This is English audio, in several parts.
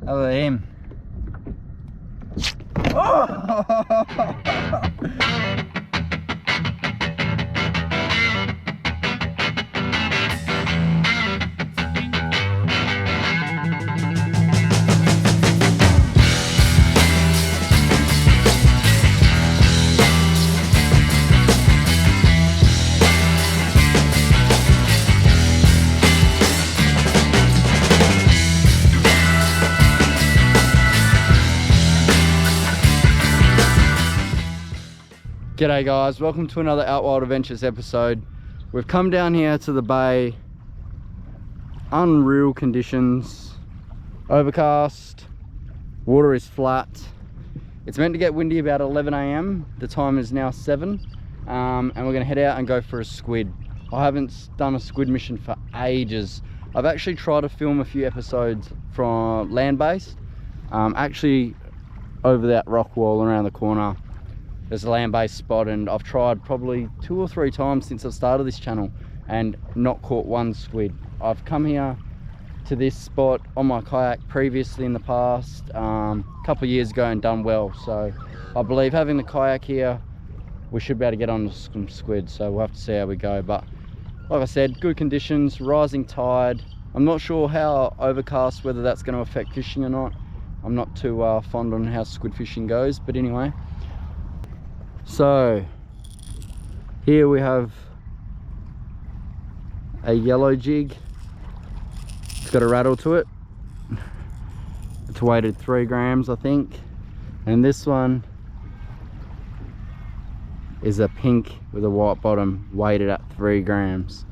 Hello, him. Oh! G'day guys, welcome to another Out Wild Adventures episode. We've come down here to the bay. Unreal conditions. Overcast. Water is flat. It's meant to get windy about 11 AM. The time is now 7. And we're going to head out and go for a squid. I haven't done a squid mission for ages. I've actually tried to film a few episodes from land-based. Actually over that rock wall around the corner. There's a land-based spot, and I've tried probably 2 or 3 times since I've started this channel and not caught one squid. I've come here to this spot on my kayak previously in the past, a couple of years ago, and done well. So I believe having the kayak here, we should be able to get on some squid. So we'll have to see how we go. But like I said, good conditions, rising tide. I'm not sure how overcast, whether that's going to affect fishing or not. I'm not too fond on how squid fishing goes, but anyway. So here we have a yellow jig. It's got a rattle to it. It's weighted 3 grams, I think. And this one is a pink with a white bottom, weighted at 3 grams.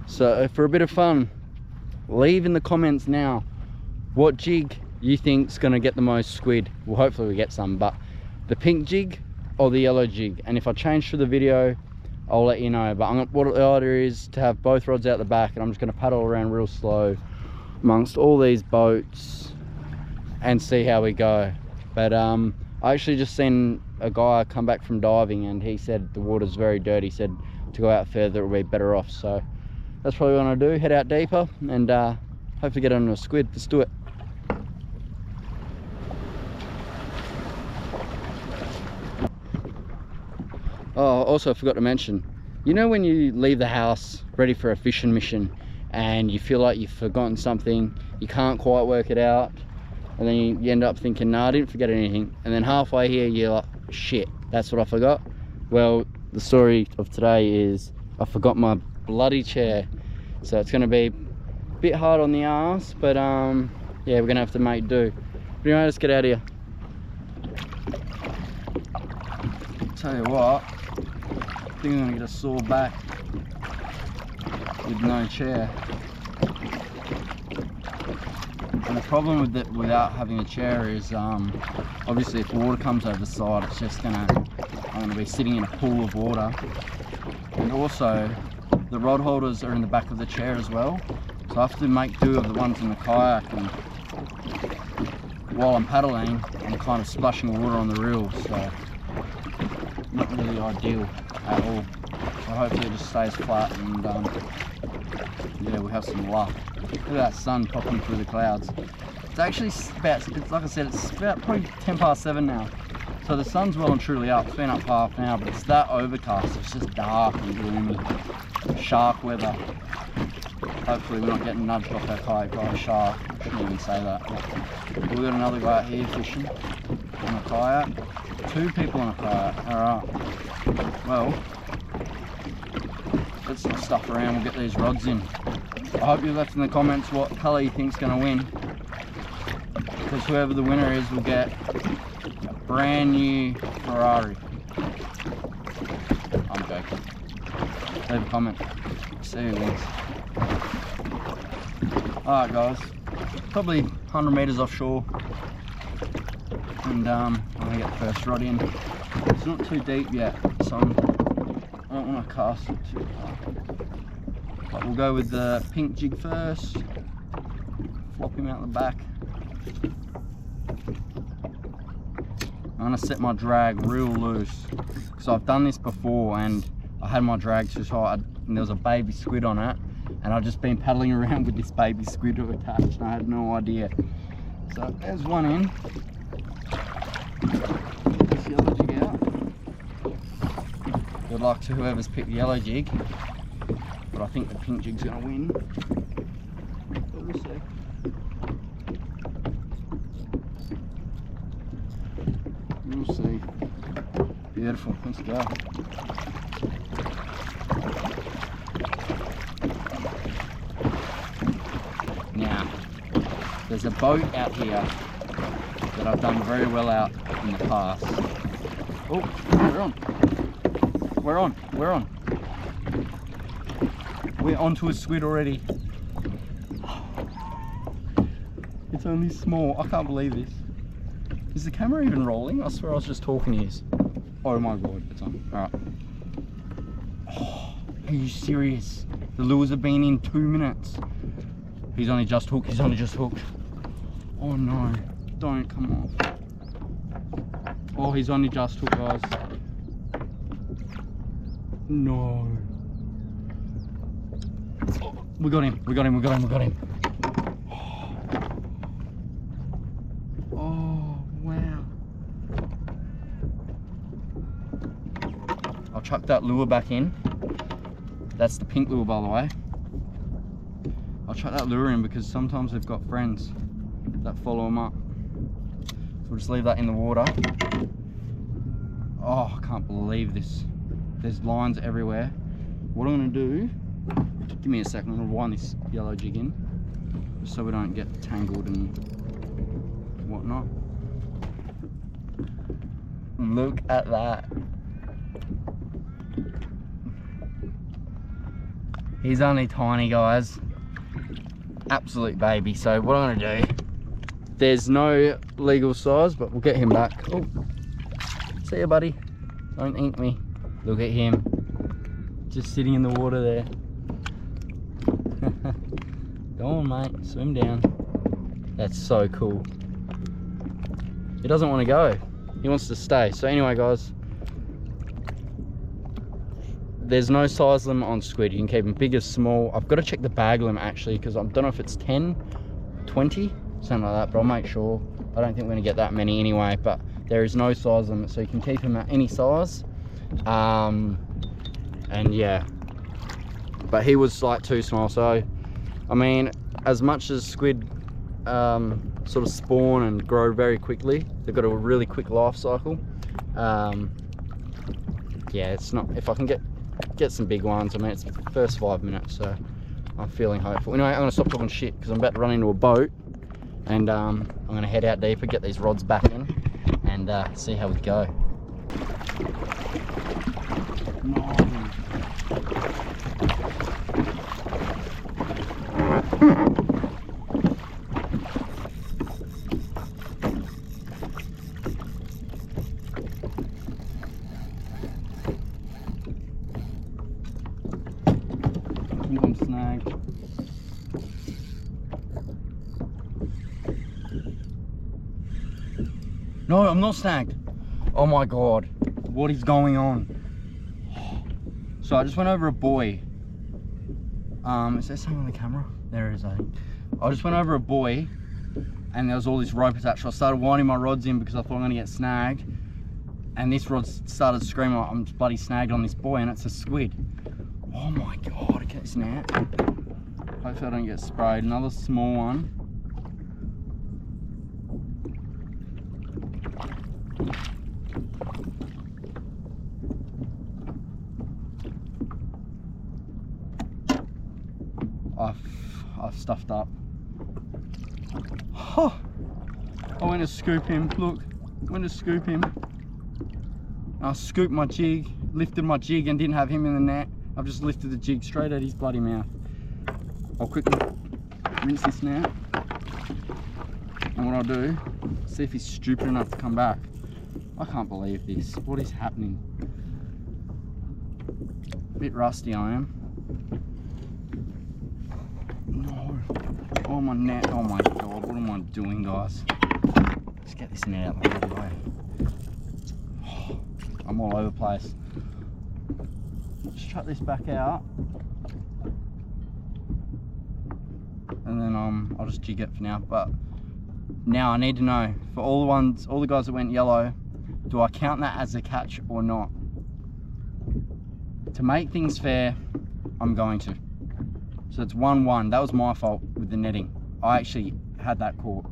So for a bit of fun, leave in the comments now what jig you think's gonna get the most squid. Well, hopefully we get some, but the pink jig or the yellow jig. And if I change for the video, I'll let you know. But what the idea is to have both rods out the back, and I'm just going to paddle around real slow amongst all these boats and see how we go. But I actually just seen a guy come back from diving, and he said the water's very dirty. He said to go out further we'll be better off. So that's probably what I'm going to do, head out deeper and hopefully get on a squid. Let's do it. Oh, also I forgot to mention, you know when you leave the house ready for a fishing mission and you feel like you've forgotten something, you can't quite work it out, and then you end up thinking, nah, I didn't forget anything, and then halfway here you're like, shit, that's what I forgot. Well, the story of today is I forgot my bloody chair, so it's going to be a bit hard on the ass, but yeah, we're going to have to make do. But anyway, let's get out of here. Tell you what, I think I'm going to get a sore back with no chair. And the problem with it without having a chair is obviously if water comes over the side, it's just I'm going to be sitting in a pool of water. And also the rod holders are in the back of the chair as well, so I have to make do of the ones in the kayak, and while I'm paddling I'm kind of splashing water on the reel, so not really ideal at all. So hopefully it just stays flat, and yeah, we'll have some luck. Look at that sun popping through the clouds. It's actually about, like I said, it's about probably 10 past 7 now. So the sun's well and truly up. It's been up half an hour, but it's that overcast. It's just dark and gloomy. Shark weather. Hopefully we're not getting nudged off our kayak by a shark. I shouldn't even say that. But we've got another guy out here fishing on a kayak. 2 people on a kayak. Alright. Well, let's not stuff around, we'll get these rods in. I hope you left in the comments what colour you think's going to win, because whoever the winner is will get a brand new Ferrari. I'm joking. Leave a comment. See who wins. Alright guys, probably 100 metres offshore, and I'm going to get the first rod in. It's not too deep yet, so I don't want to cast it too hard. But we'll go with the pink jig first. Flop him out the back. I'm going to set my drag real loose, because I've done this before and I had my drag too tight and there was a baby squid on it, and I've just been paddling around with this baby squid attached and I had no idea. So there's one in. This yellow jig out. Good luck to whoever's picked the yellow jig. But I think the pink jig's gonna win. But we'll see. We'll see. Beautiful, let's go. Now, there's a boat out here that I've done very well out in the past. Oh, we're on. We're on, we're on. We're onto a squid already. It's only small, I can't believe this. Is the camera even rolling? I swear I was just talking to you. Oh my god, it's on. Alright. Oh, are you serious? The lures have been in 2 minutes. He's only just hooked, he's only just hooked. Oh no, don't come off. Oh, he's only just hooked, guys. No. Oh, we got him, we got him, we got him, we got him. Oh, wow. I'll chuck that lure back in. That's the pink lure, by the way. I'll chuck that lure in because sometimes they've got friends that follow them up. So we'll just leave that in the water. Oh, I can't believe this. There's lines everywhere. What I'm gonna do, give me a second, I'm gonna wind this yellow jig in just so we don't get tangled and whatnot. Look at that. He's only tiny, guys. Absolute baby. So what I'm gonna do, there's no legal size, but we'll get him back. Oh, see ya, buddy. Don't ink me. Look at him, just sitting in the water there. Go on, mate, swim down. That's so cool. He doesn't want to go. He wants to stay. So anyway, guys, there's no size limit on squid. You can keep them big as small. I've got to check the bag limit actually, because I don't know if it's 10, 20, something like that, but I'll make sure. I don't think we're gonna get that many anyway, but there is no size limit, so you can keep them at any size. And yeah, but he was like too small. So I mean, as much as squid sort of spawn and grow very quickly, they've got a really quick life cycle. Yeah, it's not, if I can get some big ones, I mean, it's the first 5 minutes, so I'm feeling hopeful. Anyway, I'm gonna stop talking shit because I'm about to run into a boat, and I'm gonna head out deeper, get these rods back in, and see how we go. No. I think I'm snagged. No, I'm not snagged. Oh my god, what is going on? So I just went over a buoy. Is there something on the camera? There is, I think. I just went over a buoy and there was all this rope attached. So I started winding my rods in because I thought I'm gonna get snagged. And this rod started screaming like I'm bloody snagged on this buoy, and it's a squid. Oh my god, okay, this net. Hopefully I don't get sprayed. Another small one. I've stuffed up. Oh, I went to scoop him, look, went to scoop him. I scooped my jig, lifted my jig and didn't have him in the net. I've just lifted the jig straight at his bloody mouth. I'll quickly rinse this now. And what I'll do, see if he's stupid enough to come back. I can't believe this, what is happening? A bit rusty I am. No, oh my net, oh my god, what am I doing, guys? Let's get this net out of the way. Oh, I'm all over the place. Let's chuck this back out. And then I'll just jig it for now, but Now I need to know, for all the guys that went yellow, do I count that as a catch or not? To make things fair, I'm going to. So it's 1-1. That was my fault with the netting. I actually had that caught.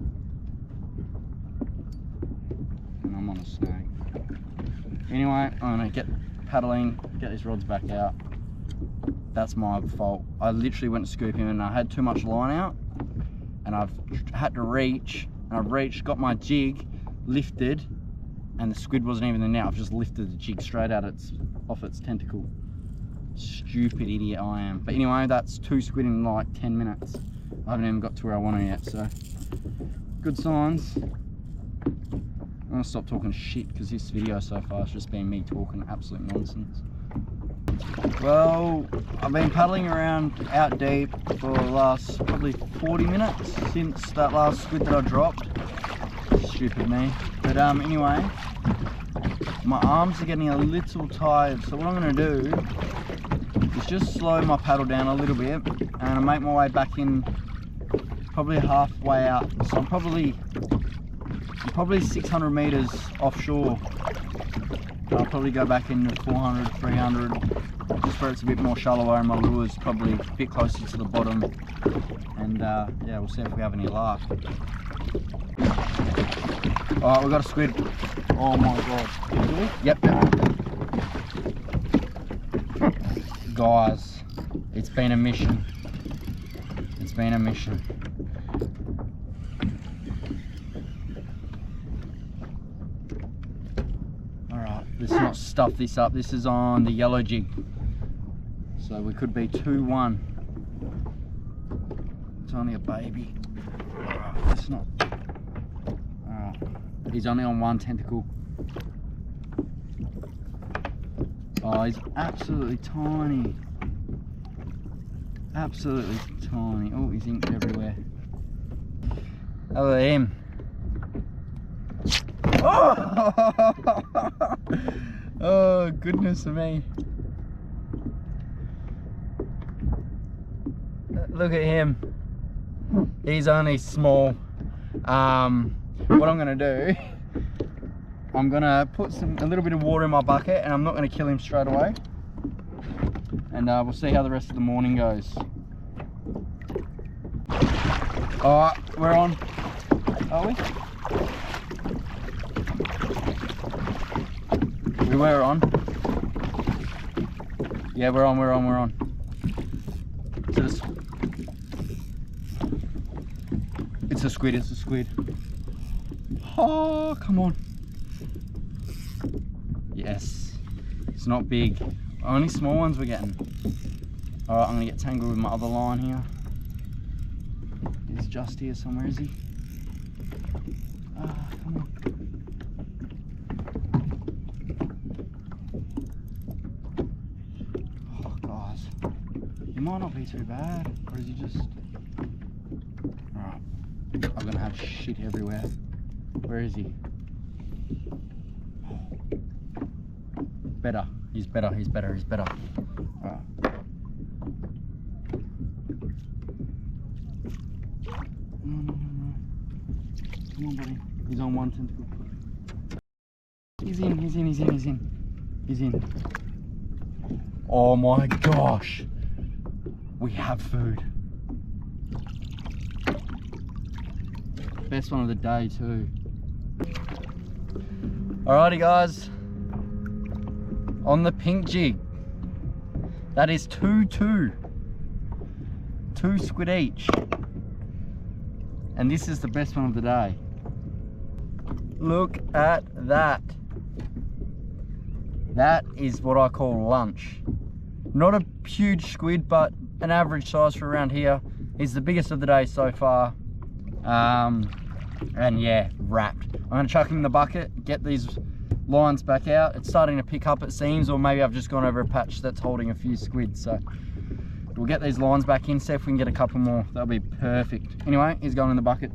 And I'm on a snag. Anyway, I'm gonna get paddling, get these rods back out. That's my fault. I literally went to scoop him and I had too much line out. And I've had to reach, and I've reached, got my jig lifted, and the squid wasn't even in there. I've just lifted the jig straight out off its tentacle. Stupid idiot I am. But anyway, that's 2 squid in like 10 minutes. I haven't even got to where I want to yet, so good signs. I'm gonna stop talking shit because this video so far has just been me talking absolute nonsense. Well, I've been paddling around out deep for the last probably 40 minutes since that last squid that I dropped. Stupid me. But anyway, my arms are getting a little tired, so what I'm going to do is just slow my paddle down a little bit and I'll make my way back in probably halfway out. So I'm probably 600 meters offshore. I'll probably go back into 400, 300, just where it's a bit more shallower and my lure's probably a bit closer to the bottom. And yeah, we'll see if we have any luck. Alright, we've got a squid. Oh my god. Really? Yep. Guys, it's been a mission. It's been a mission. Let's not stuff this up. This is on the yellow jig. So we could be 2-1. It's only a baby. It's not. He's only on 1 tentacle. Oh, he's absolutely tiny. Absolutely tiny. Oh, he's inked everywhere. Look at him. Oh! Oh, goodness of me. Look at him. He's only small. What I'm gonna do, I'm gonna put a little bit of water in my bucket, and I'm not gonna kill him straight away. And we'll see how the rest of the morning goes. Alright, we're on. Are we? We were on. Yeah, we're on. It's a squid. Oh, come on. Yes. It's not big. Only small ones we're getting. Alright, I'm gonna get tangled with my other line here. He's just here somewhere, is he? Ah, come on. He might not be too bad, or is he just... Alright, I'm gonna have shit everywhere. Where is he? Better, he's better. Alright. No. Come on, buddy. He's on 1 tentacle. He's in. Oh my gosh. We have food. Best one of the day too. Alrighty guys, on the pink jig, that is 2 squid each, and this is the best one of the day. Look at that. That is what I call lunch. Not a huge squid, but an average size for around here. He's the biggest of the day so far. And yeah, wrapped. I'm gonna chuck him in the bucket, get these lines back out. It's starting to pick up, it seems, or maybe I've just gone over a patch that's holding a few squid. So we'll get these lines back in, see if we can get a couple more. That'll be perfect. Anyway, he's going in the bucket.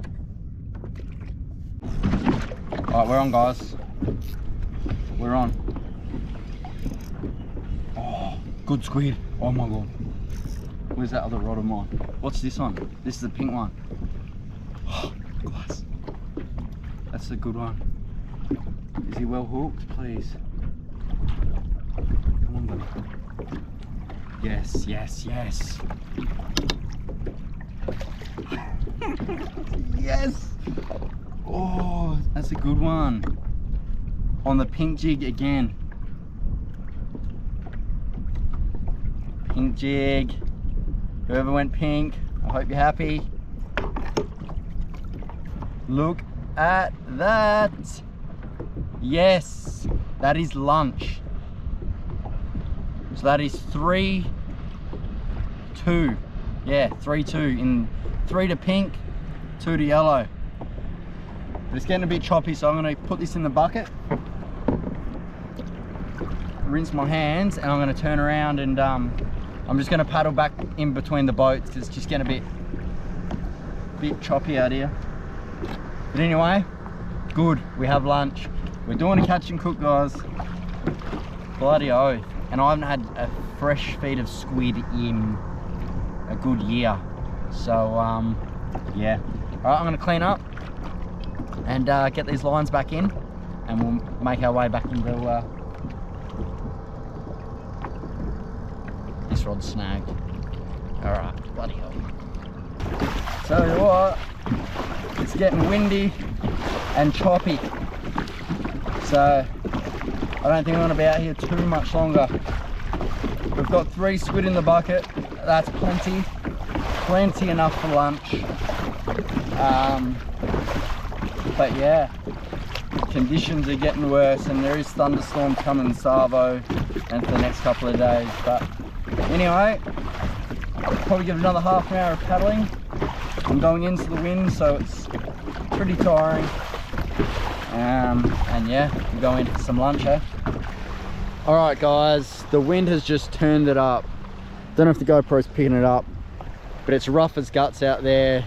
All right, we're on, guys. We're on. Oh, good squid. Oh my god. Where's that other rod of mine? What's this one? This is the pink one. Oh, guys. That's a good one. Is he well hooked? Please. Come on, buddy. Yes, yes, yes. Yes! Oh, that's a good one. On the pink jig again. Pink jig. Whoever went pink, I hope you're happy. Look at that. Yes, that is lunch. So that is 3-2. Yeah, 3-2. In 3 to pink, 2 to yellow. But it's getting a bit choppy, so I'm going to put this in the bucket, rinse my hands, and I'm going to turn around and I'm just going to paddle back in between the boats because it's just getting a bit choppy out here. But anyway, good, we have lunch. We're doing a catch and cook, guys. Bloody oath. And I haven't had a fresh feed of squid in a good year. So, yeah. All right, I'm going to clean up and get these lines back in, and we'll make our way back into this rod's snagged. All right, bloody hell. Tell you what, it's getting windy and choppy, so I don't think I'm gonna be out here too much longer. We've got 3 squid in the bucket. That's plenty enough for lunch. But yeah, conditions are getting worse, and there is thunderstorms coming in Savo and for the next couple of days. But anyway, I'll probably give it another half an hour of paddling. I'm going into the wind, so it's pretty tiring. And yeah, we're going to some lunch, eh? All right, guys, the wind has just turned it up. Don't know if the GoPro's picking it up, but it's rough as guts out there.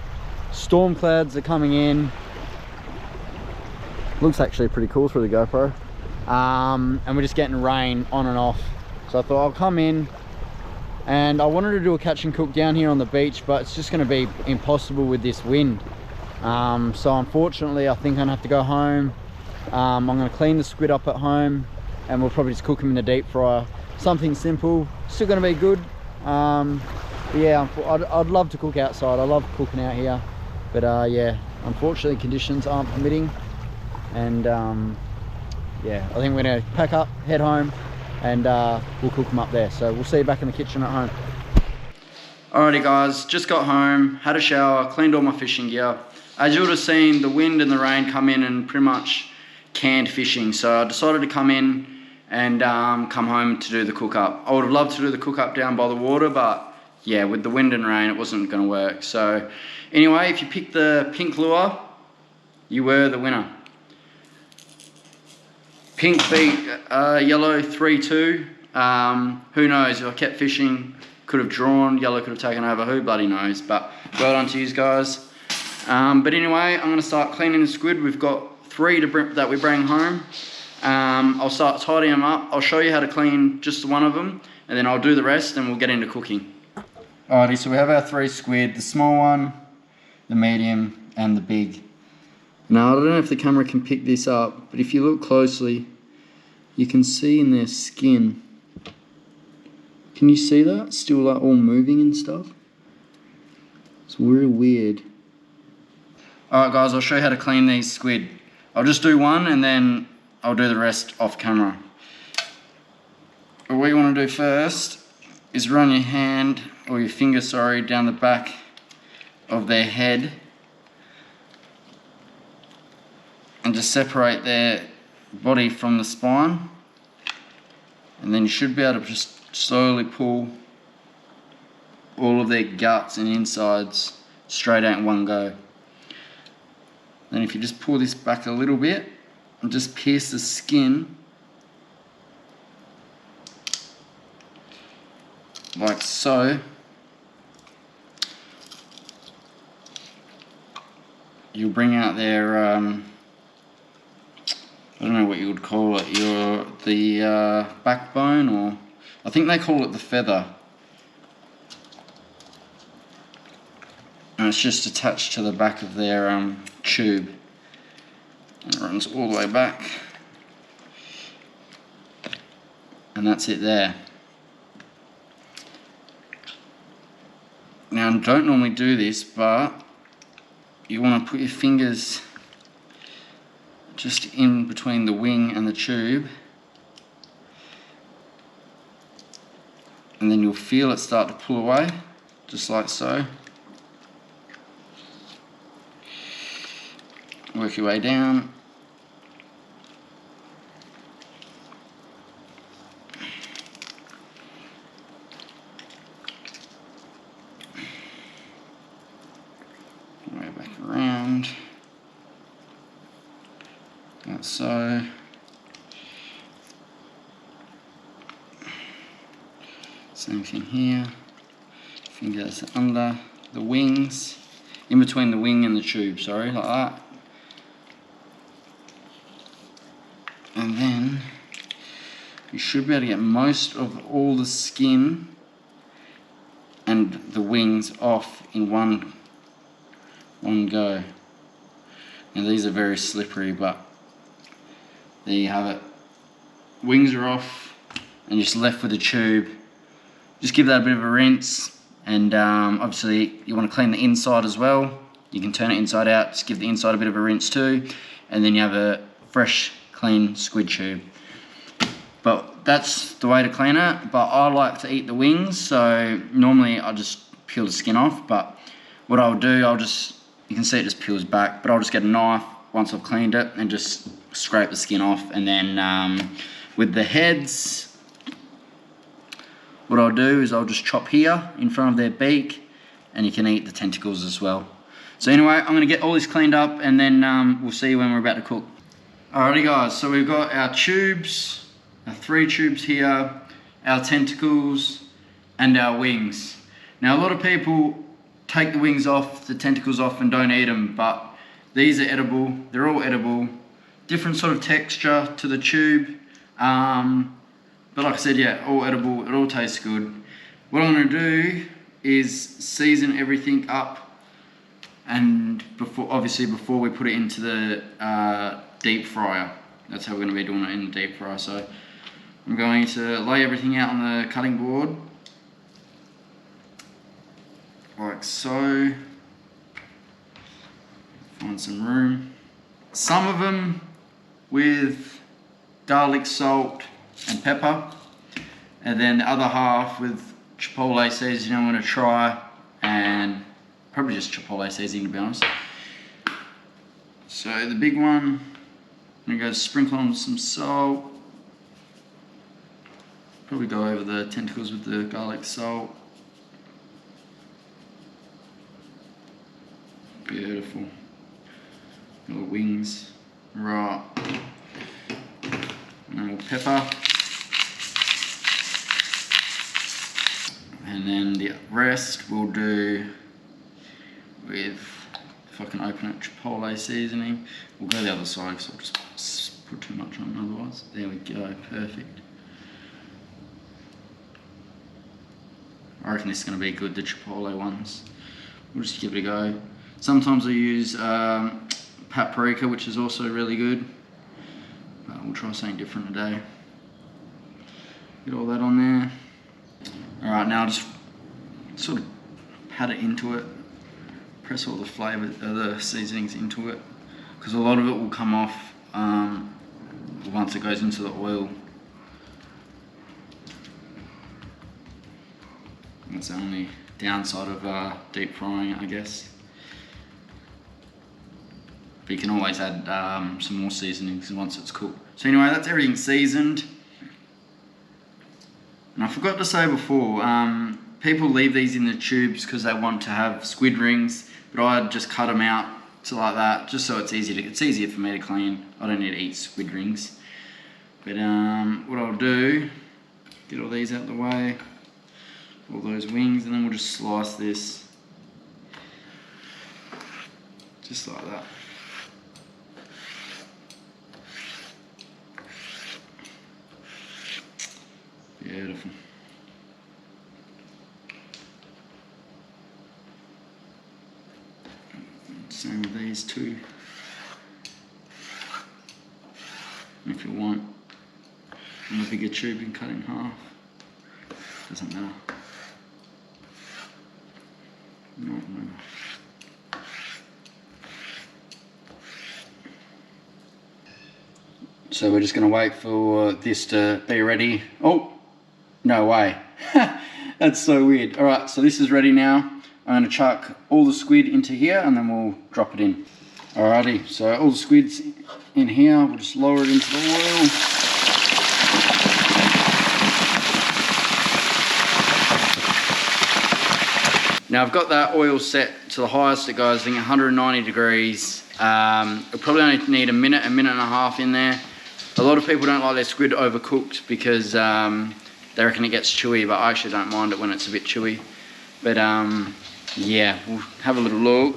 Storm clouds are coming in. Looks actually pretty cool through the GoPro. And we're just getting rain on and off. So I thought I'll come in, and I wanted to do a catch and cook down here on the beach, but it's just gonna be impossible with this wind. So unfortunately, I think I'm gonna have to go home. I'm gonna clean the squid up at home, and we'll probably just cook them in the deep fryer. Something simple, still gonna be good. But yeah, I'd love to cook outside. I love cooking out here, but yeah, unfortunately conditions aren't permitting. And yeah, I think we're gonna pack up, head home, and we'll cook them up there. So we'll see you back in the kitchen at home. Alrighty guys, just got home, had a shower, cleaned all my fishing gear. As you would have seen, the wind and the rain come in and pretty much canned fishing. So I decided to come in and come home to do the cook up. I would have loved to do the cook up down by the water, but yeah, with the wind and rain, it wasn't gonna work. So anyway, if you picked the pink lure, you were the winner. Pink beat yellow 3-2. Who knows, if I kept fishing, could have drawn, yellow could have taken over, who bloody knows. But well done to you guys. But anyway, I'm gonna start cleaning the squid. We've got 3 that we bring home. I'll start tidying them up. I'll show you how to clean just one of them, and then I'll do the rest and we'll get into cooking. Alrighty, so we have our 3 squid, the small one, the medium, and the big. Now, I don't know if the camera can pick this up, but if you look closely, you can see in their skin. Can you see that? Still like all moving and stuff. It's really weird. Alright guys, I'll show you how to clean these squid. I'll just do one and then I'll do the rest off camera. But what you want to do first is run your hand, or your finger, sorry, down the back of their head and just separate their body from the spine, and then you should be able to just slowly pull all of their guts and insides straight out in one go. Then if you just pull this back a little bit and just pierce the skin like so, you'll bring out their I don't know what you would call it, the backbone, or I think they call it the feather. And it's just attached to the back of their tube. runs all the way back. And that's it there. Now, I don't normally do this, but you want to put your fingers just in between the wing and the tube, and then you'll feel it start to pull away, just like so. Work your way down. Way back around. Like so. Same thing here. Fingers under the wings, in between the wing and the tube, sorry, like that. And then you should be able to get most of all the skin and the wings off in one go. Now these are very slippery, but there you have it. Wings are off and you're just left with the tube. Just give that a bit of a rinse, and obviously you want to clean the inside as well. You can turn it inside out, just give the inside a bit of a rinse too, and then you have a fresh, clean squid tube. But that's the way to clean it. But I like to eat the wings, so normally I just peel the skin off. But what I'll do, you can see it just peels back, but I'll just get a knife once I've cleaned it and just scrape the skin off. And then with the heads, what I'll do is I'll just chop here in front of their beak, and you can eat the tentacles as well. So anyway, I'm gonna get all this cleaned up, and then we'll see you when we're about to cook. Alrighty guys, so we've got our tubes, our 3 tubes here, our tentacles, and our wings. Now a lot of people take the wings off, the tentacles off, and don't eat them, but these are edible, they're all edible. Different sort of texture to the tube. But like I said, yeah, all edible, it all tastes good. What I'm gonna do is season everything up, and obviously before we put it into the deep fryer. That's how we're gonna be doing it in the deep fryer. So I'm going to lay everything out on the cutting board, like so. Find some room. Some of them with garlic, salt, and pepper, and then the other half with chipotle seasoning I'm going to try, and probably just chipotle seasoning to be honest. So the big one, I'm going to go sprinkle on some salt, probably go over the tentacles with the garlic salt. Beautiful. Little wings, right. And more pepper. And then the rest we'll do with, if I can open it, chipotle seasoning. We'll go the other side because I'll just put too much on otherwise. There we go, perfect. I reckon this is going to be good, the chipotle ones. We'll just give it a go. Sometimes I use paprika, which is also really good. We'll try something different today. Get all that on there. Alright, now just sort of pat it into it. Press all the flavour, the seasonings into it, because a lot of it will come off once it goes into the oil. That's the only downside of deep frying it, I guess. But you can always add some more seasonings once it's cooked. So anyway, that's everything seasoned. And I forgot to say before, people leave these in the tubes because they want to have squid rings, but I just cut them out to like that, just so it's easier for me to clean. I don't need to eat squid rings. But what I'll do, get all these out of the way, all those wings, and then we'll just slice this, just like that. Beautiful. Same with these two. you want. And a bigger tube and cut in half. Doesn't matter. No. So we're just going to wait for this to be ready. Oh, no way. That's so weird. Alright, so this is ready now. I'm going to chuck all the squid into here and then we'll drop it in. Alrighty, so all the squid's in here. We'll just lower it into the oil. Now I've got that oil set to the highest it goes, I think 190 degrees. It'll probably only need a minute and a half in there. A lot of people don't like their squid overcooked because they reckon it gets chewy, but I actually don't mind it when it's a bit chewy. But yeah, we'll have a little look.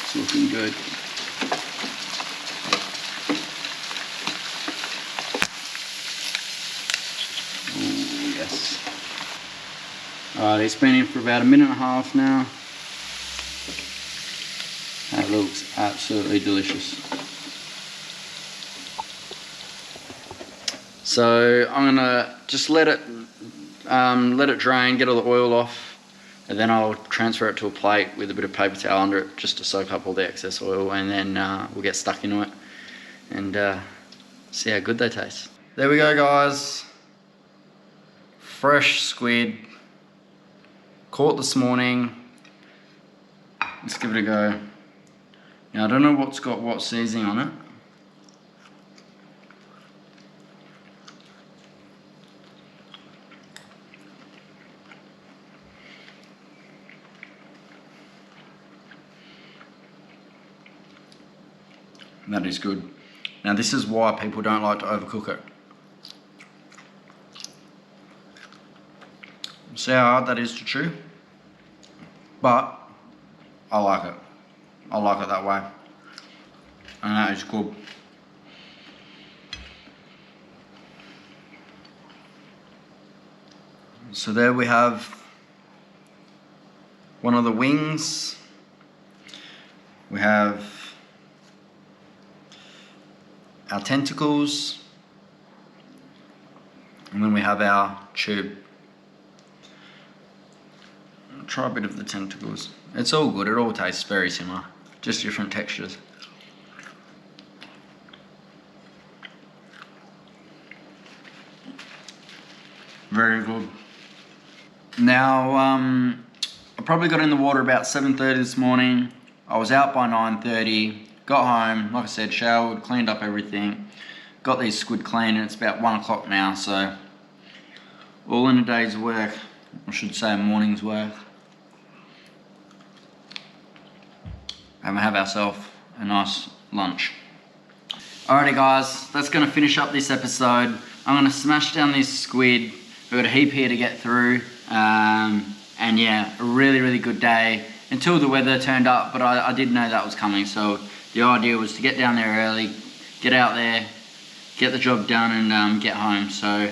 It's looking good. Oh yes. Alright, it's been in for about a minute and a half now. That looks absolutely delicious. So I'm gonna just let it drain, get all the oil off, and then I'll transfer it to a plate with a bit of paper towel under it just to soak up all the excess oil, and then we'll get stuck into it and see how good they taste. There we go, guys. Fresh squid, caught this morning. Let's give it a go. Now I don't know what's got what seasoning on it. That is good. Now this is why people don't like to overcook it. See how hard that is to chew? But I like it. I like it that way. And that is good. So there we have one of the wings. We have our tentacles. And then we have our tube. I'll try a bit of the tentacles. It's all good, it all tastes very similar, just different textures. Very good. Now, I probably got in the water about 7:30 this morning. I was out by 9:30, got home, like I said, showered, cleaned up everything, got these squid clean, and it's about 1 o'clock now, so all in a day's work, I should say a morning's work. And we have ourselves a nice lunch. Alrighty guys, that's gonna finish up this episode. I'm gonna smash down this squid. We've got a heap here to get through. And yeah, a really, really good day until the weather turned up, but I did know that was coming. So the idea was to get down there early, get out there, get the job done and get home. So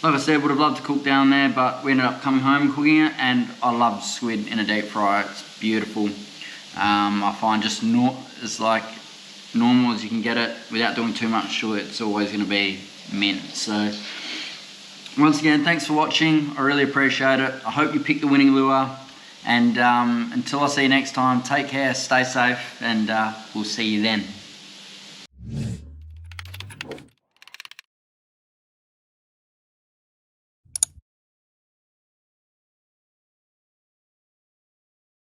like I said, would have loved to cook down there, but we ended up coming home and cooking it, and I love squid in a deep fry. It's beautiful. I find just as like normal as you can get it without doing too much to it. It's always going to be mint. So once again, thanks for watching. I really appreciate it. I hope you picked the winning lure, and until I see you next time, take care, stay safe, and we'll see you then.